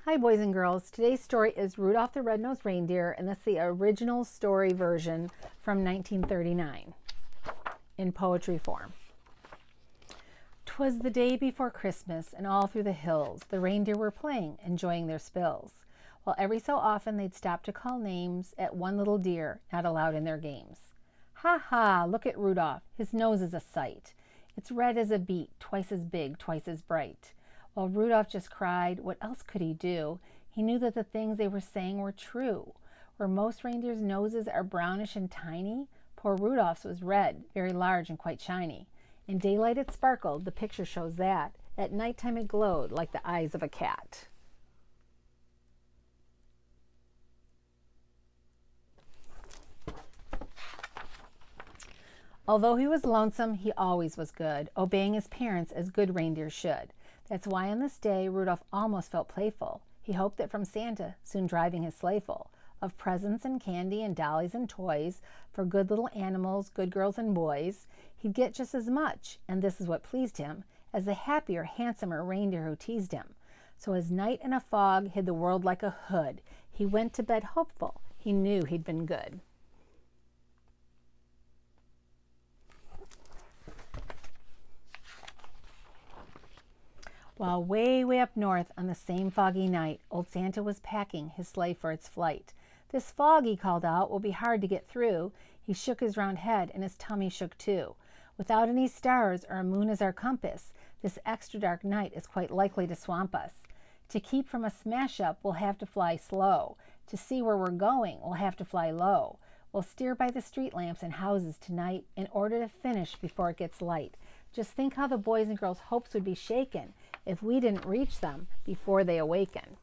Hi boys and girls, today's story is Rudolph the Red-Nosed Reindeer, and that's the original story version from 1939 in poetry form. 'Twas the day before Christmas, and all through the hills the reindeer were playing, enjoying their spills, while every so often they'd stop to call names at one little deer not allowed in their games. Ha ha, look at Rudolph, his nose is a sight. It's red as a beet, twice as big, twice as bright. While Rudolph just cried, what else could he do? He knew that the things they were saying were true. Where most reindeers' noses are brownish and tiny, poor Rudolph's was red, very large and quite shiny. In daylight it sparkled, the picture shows that. At nighttime it glowed like the eyes of a cat. Although he was lonesome, he always was good, obeying his parents as good reindeer should. That's why on this day, Rudolph almost felt playful. He hoped that from Santa, soon driving his sleigh full of presents and candy and dollies and toys for good little animals, good girls and boys, he'd get just as much, and this is what pleased him, as the happier, handsomer reindeer who teased him. So as night and a fog hid the world like a hood, he went to bed hopeful. He knew he'd been good. While way up north on the same foggy night, old Santa was packing his sleigh for its flight. This fog, he called out, will be hard to get through. He shook his round head and his tummy shook too. Without any stars or a moon as our compass, this extra dark night is quite likely to swamp us. To keep from a smash up, we'll have to fly slow. To see where we're going, we'll have to fly low. We'll steer by the street lamps and houses tonight in order to finish before it gets light. Just think how the boys and girls' hopes would be shaken if we didn't reach them before they awaken.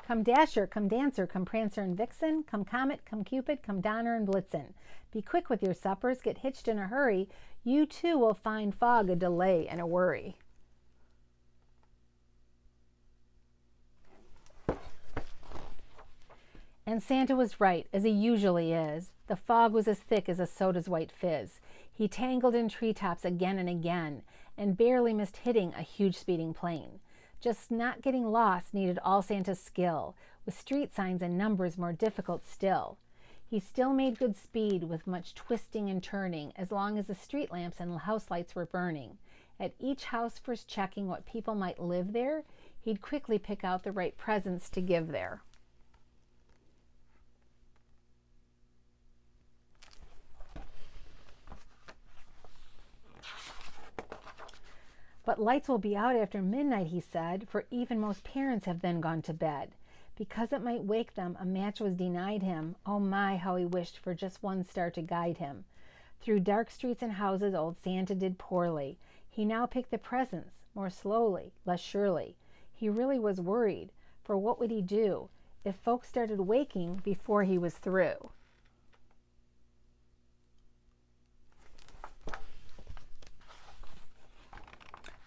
Come Dasher, come Dancer, come Prancer and Vixen, come Comet, come Cupid, come Donner and Blitzen. Be quick with your suppers, get hitched in a hurry. You too will find fog a delay and a worry. And Santa was right, as he usually is. The fog was as thick as a soda's white fizz. He tangled in treetops again and again, and barely missed hitting a huge speeding plane. Just not getting lost needed all Santa's skill, with street signs and numbers more difficult still. He still made good speed with much twisting and turning, as long as the street lamps and house lights were burning. At each house first checking what people might live there, he'd quickly pick out the right presents to give there. But lights will be out after midnight, he said, for even most parents have then gone to bed. Because it might wake them, a match was denied him. Oh my, how he wished for just one star to guide him. Through dark streets and houses, old Santa did poorly. He now picked the presents, more slowly, less surely. He really was worried, for what would he do if folks started waking before he was through?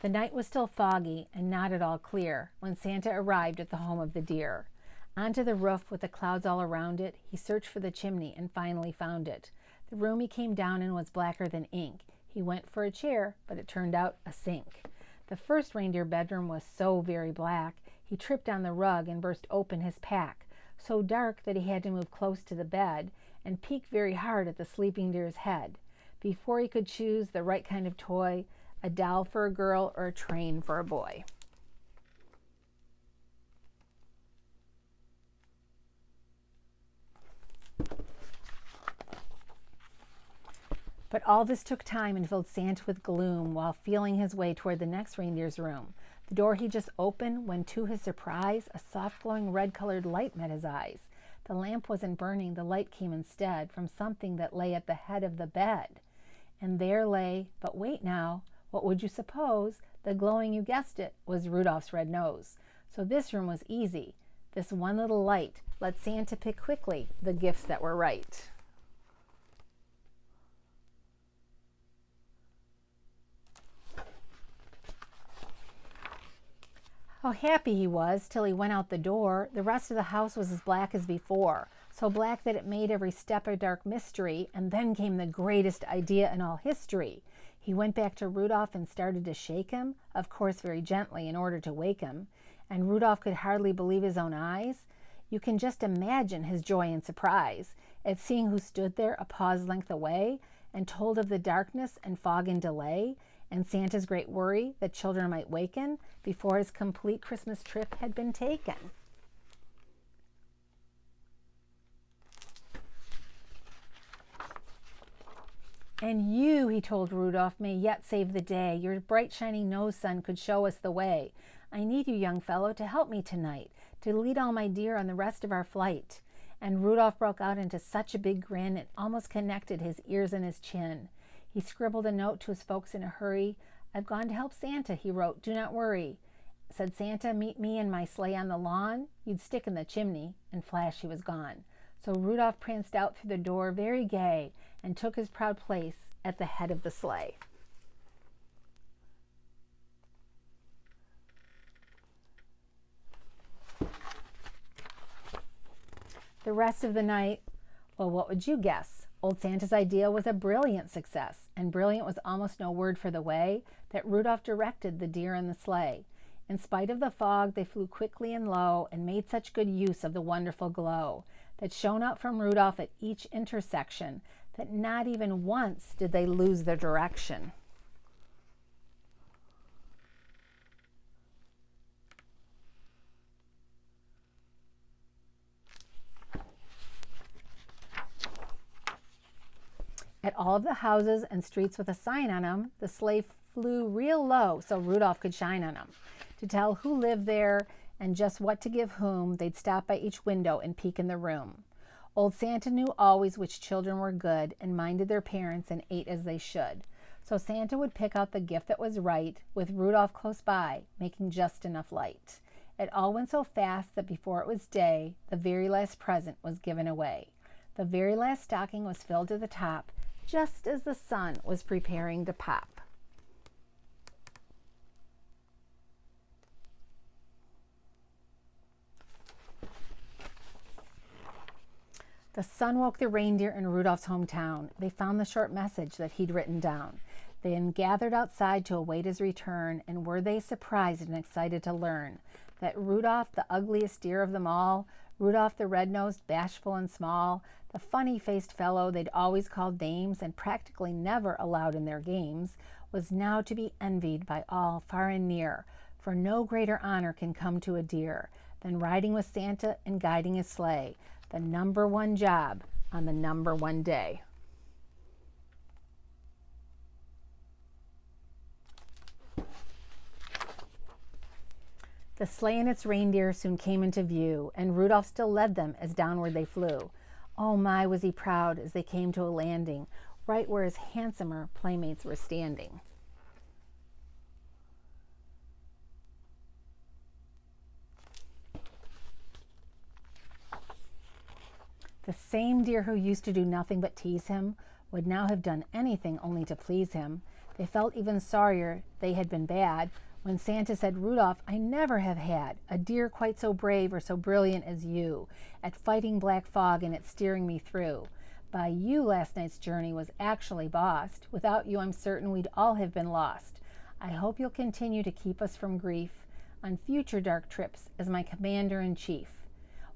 The night was still foggy and not at all clear when Santa arrived at the home of the deer. Onto the roof with the clouds all around it, he searched for the chimney and finally found it. The room he came down in was blacker than ink. He went for a chair, but it turned out a sink. The first reindeer bedroom was so very black, he tripped on the rug and burst open his pack, so dark that he had to move close to the bed and peek very hard at the sleeping deer's head. Before he could choose the right kind of toy, a doll for a girl or a train for a boy. But all this took time and filled Santa with gloom while feeling his way toward the next reindeer's room. The door he just opened when, to his surprise, a soft glowing red-colored light met his eyes. The lamp wasn't burning, the light came instead from something that lay at the head of the bed. And there lay, but wait now, what would you suppose? The glowing, you guessed it, was Rudolph's red nose. So this room was easy. This one little light let Santa pick quickly the gifts that were right. How happy he was till he went out the door. The rest of the house was as black as before. so black that it made every step a dark mystery, and then came the greatest idea in all history. He went back to Rudolph and started to shake him, of course very gently in order to wake him, and Rudolph could hardly believe his own eyes. You can just imagine his joy and surprise at seeing who stood there a paw's length away and told of the darkness and fog and delay and Santa's great worry that children might waken before his complete Christmas trip had been taken. And you, he told Rudolph, may yet save the day. Your bright shining nose sun could show us the way. I need you, young fellow, to help me tonight, to lead all my deer on the rest of our flight. And Rudolph broke out into such a big grin it almost connected his ears and his chin. He scribbled a note to his folks in a hurry. I've gone to help Santa, he wrote, do not worry. Said Santa, meet me in my sleigh on the lawn. You'd stick in the chimney, and flash, he was gone. So Rudolph pranced out through the door very gay and took his proud place at the head of the sleigh. The rest of the night, well, what would you guess? Old Santa's idea was a brilliant success, and brilliant was almost no word for the way that Rudolph directed the deer in the sleigh. In spite of the fog, they flew quickly and low and made such good use of the wonderful glow that shone out from Rudolph at each intersection that not even once did they lose their direction. At all of the houses and streets with a sign on them, the sleigh flew real low so Rudolph could shine on them. To tell who lived there and just what to give whom, they'd stop by each window and peek in the room. Old Santa knew always which children were good and minded their parents and ate as they should. So Santa would pick out the gift that was right, with Rudolph close by, making just enough light. It all went so fast that before it was day, the very last present was given away. The very last stocking was filled to the top, just as the sun was preparing to pop. The sun woke the reindeer in Rudolph's hometown. They found the short message that he'd written down. They then gathered outside to await his return, and were they surprised and excited to learn that Rudolph, the ugliest deer of them all, Rudolph the red-nosed, bashful and small, the funny-faced fellow they'd always called names and practically never allowed in their games, was now to be envied by all far and near, for no greater honor can come to a deer than riding with Santa and guiding his sleigh, the number one job on the number one day. The sleigh and its reindeer soon came into view, and Rudolph still led them as downward they flew. Oh my, was he proud as they came to a landing, right where his handsomer playmates were standing. The same deer who used to do nothing but tease him would now have done anything only to please him. They felt even sorrier they had been bad when Santa said, Rudolph, I never have had a deer quite so brave or so brilliant as you at fighting black fog and at steering me through. By you last night's journey was actually bossed. Without you, I'm certain we'd all have been lost. I hope you'll continue to keep us from grief on future dark trips as my commander-in-chief.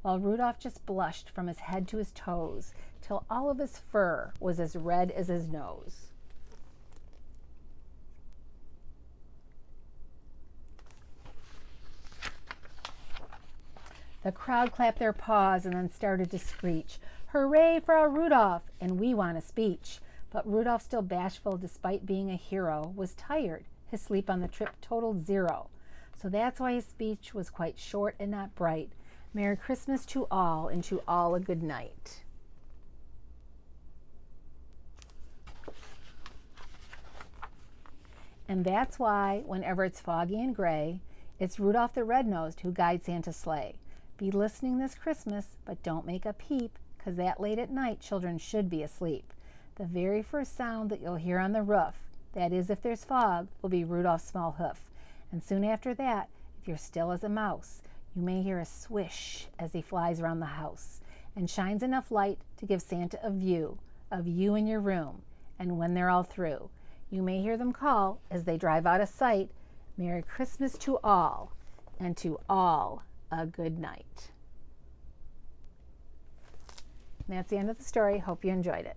While Rudolph just blushed from his head to his toes till all of his fur was as red as his nose. The crowd clapped their paws and then started to screech, Hooray for our Rudolph, and we want a speech. But Rudolph, still bashful despite being a hero, was tired. His sleep on the trip totaled 0. So that's why his speech was quite short and not bright. Merry Christmas to all, and to all a good night. And that's why, whenever it's foggy and gray, it's Rudolph the Red-Nosed who guides Santa's sleigh. Be listening this Christmas, but don't make a peep, 'cause that late at night children should be asleep. The very first sound that you'll hear on the roof, that is if there's fog, will be Rudolph's small hoof. And soon after that, if you're still as a mouse, you may hear a swish as he flies around the house and shines enough light to give Santa a view of you in your room. And when they're all through, You may hear them call as they drive out of sight, "Merry Christmas to all, and to all a good night." And that's the end of the story. Hope you enjoyed it.